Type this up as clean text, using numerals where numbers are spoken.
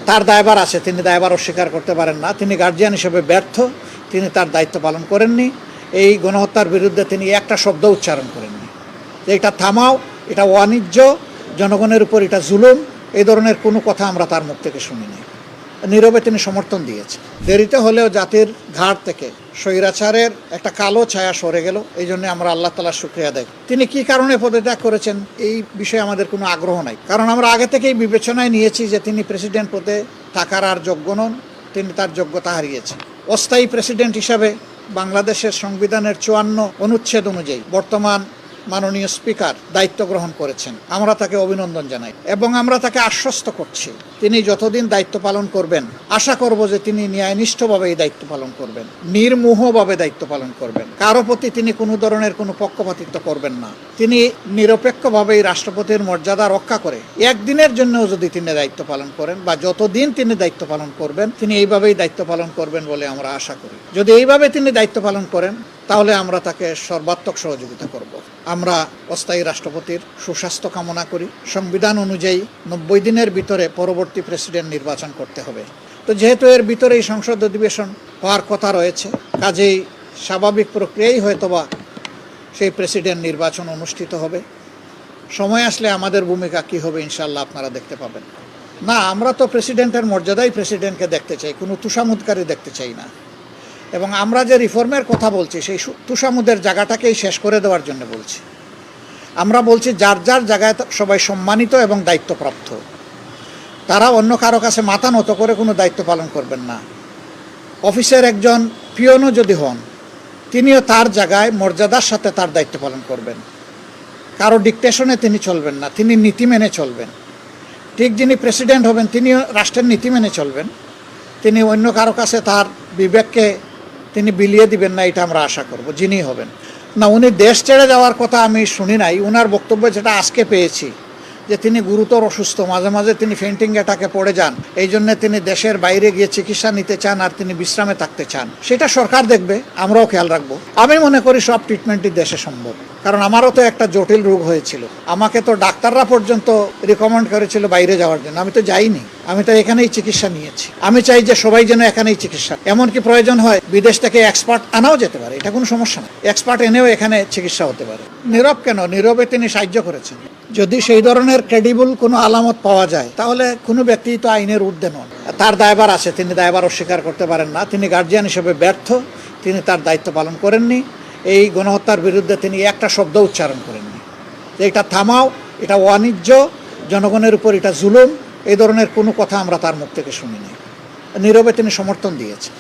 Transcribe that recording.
তার দায়ভার আছে, তিনি দায়ভার অস্বীকার করতে পারেন না। তিনি গার্জিয়ান হিসেবে ব্যর্থ, তিনি তার দায়িত্ব পালন করেননি। এই গণহত্যার বিরুদ্ধে তিনি একটা শব্দ উচ্চারণ করেননি যে এটা থামাও, এটা অবাঞ্ছিত, জনগণের উপর এটা জুলুম, এই ধরনের কোনো কথা আমরা তার মুখ থেকে শুনিনি। নীরবে তিনি সমর্থন দিয়েছেন। দেরিতে হলেও জাতির ঘাট থেকে স্বৈরাচারের একটা কালো ছায়া সরে গেল, এই জন্য আমরা আল্লাহ তাআলার শুকরিয়া আদায়। তিনি কি কারণে পদত্যাগ করেছেন এই বিষয়ে আমাদের কোনো আগ্রহ নাই, কারণ আমরা আগে থেকেই বিবেচনায় নিয়েছি যে তিনি প্রেসিডেন্ট পদে থাকার আর যোগ্য নন, তিনি তার যোগ্যতা হারিয়েছেন। অস্থায়ী প্রেসিডেন্ট হিসাবে বাংলাদেশের সংবিধানের 54 অনুচ্ছেদ অনুযায়ী বর্তমান মাননীয় স্পিকার দায়িত্ব গ্রহণ করেছেন। আমরা তাকে অভিনন্দন জানাই এবং আমরা তাকে আশ্বস্ত করছি তিনি যতদিন দায়িত্ব পালন করবেন, আশা করব যে তিনি ন্যায়নিষ্ঠভাবে এই দায়িত্ব পালন করবেন, নির্মোহভাবে দায়িত্ব পালন করবেন। কারো প্রতি তিনি কোনো ধরনের কোনো পক্ষপাতিত্ব করবেন না। তিনি নিরপেক্ষভাবে এই রাষ্ট্রপতির মর্যাদা রক্ষা করে একদিনের জন্যও যদি তিনি দায়িত্ব পালন করেন বা যতদিন তিনি দায়িত্ব পালন করবেন, তিনি এইভাবেই দায়িত্ব পালন করবেন বলে আমরা আশা করি। যদি এইভাবে তিনি দায়িত্ব পালন করেন তাহলে আমরা তাকে সর্বাত্মক সহযোগিতা করব। আমরা অস্থায়ী রাষ্ট্রপতির সুস্বাস্থ্য কামনা করি। সংবিধান অনুযায়ী 90 দিনের ভিতরে পরবর্তী প্রেসিডেন্ট নির্বাচন করতে হবে। তো যেহেতু এর ভিতরেই সংসদ অধিবেশন হওয়ার কথা রয়েছে, কাজেই স্বাভাবিক প্রক্রিয়াই হয়তোবা সেই প্রেসিডেন্ট নির্বাচন অনুষ্ঠিত হবে। সময় আসলে আমাদের ভূমিকা কী হবে ইনশাআল্লাহ আপনারা দেখতে পাবেন। না, আমরা তো প্রেসিডেন্টের মর্যাদাই প্রেসিডেন্টকে দেখতে চাই, কোনো তুষামুদকারী দেখতে চাই না। এবং আমরা যে রিফর্মের কথা বলছি সেই তুষামুদের জায়গাটাকেই শেষ করে দেওয়ার জন্য বলছি। আমরা বলছি যার যার জায়গায় সবাই সম্মানিত এবং দায়িত্বপ্রাপ্ত, তারা অন্য কারো কাছে মাথা নত করে কোনো দায়িত্ব পালন করবেন না। অফিসের একজন পিয়নও যদি হন, তিনিও তার জায়গায় মর্যাদার সাথে তার দায়িত্ব পালন করবেন। কারো ডিকটেশনে তিনি চলবেন না, তিনি নীতি মেনে চলবেন। ঠিক যিনি প্রেসিডেন্ট হবেন তিনিও রাষ্ট্রের নীতি মেনে চলবেন, তিনি অন্য কারো কাছে তার বিবেককে তিনি বিলিয়ে দিবেন না, এটা আমরা আশা করব যিনি হবেন। না, উনি দেশ ছেড়ে যাওয়ার কথা আমি শুনি নাই। উনার বক্তব্য যেটা আজকে পেয়েছি যে তিনি গুরুতর অসুস্থ, মাঝে মাঝে তিনি ফেন্টিং অ্যাটাকে পড়ে যান, এই জন্য তিনি দেশের বাইরে গিয়ে চিকিৎসা নিতে চান আর তিনি বিশ্রামে থাকতে চান। সেটা সরকার দেখবে, আমরাও খেয়াল রাখবো। আমি মনে করি সব ট্রিটমেন্টই দেশে সম্ভব, কারণ আমারও তো একটা জটিল রোগ হয়েছিল। আমাকে তো ডাক্তাররা পর্যন্ত রিকমেন্ড করেছিল বাইরে যাওয়ার জন্য, আমি তো যাইনি, আমি তো এখানেই চিকিৎসা নিয়েছি। আমি চাই যে সবাই যেন এখানেই চিকিৎসা, এমনকি প্রয়োজন হয় বিদেশ থেকে এক্সপার্ট আনাও যেতে পারে, এটা কোনো সমস্যা না। এক্সপার্ট এনেও এখানে চিকিৎসা হতে পারে। নীরব কেন? নীরবে তিনি সাহায্য করেছেন। যদি সেই ধরনের ক্রেডিবল কোনো আলামত পাওয়া যায় তাহলে কোনো ব্যক্তি তো আইনের ঊর্ধ্বে নন। তার দায়ভার আছে, তিনি দায়ভার অস্বীকার করতে পারেন না। তিনি গার্জিয়ান হিসেবে ব্যর্থ, তিনি তার দায়িত্ব পালন করেননি। এই গণহত্যার বিরুদ্ধে তিনি একটা শব্দ উচ্চারণ করেননি যে এটা থামাও, এটা অবাঞ্ছিত, জনগণের উপর এটা জুলুম, এই ধরনের কোনো কথা আমরা তার মুখ থেকে শুনিনি। নীরবে তিনি সমর্থন দিয়েছেন।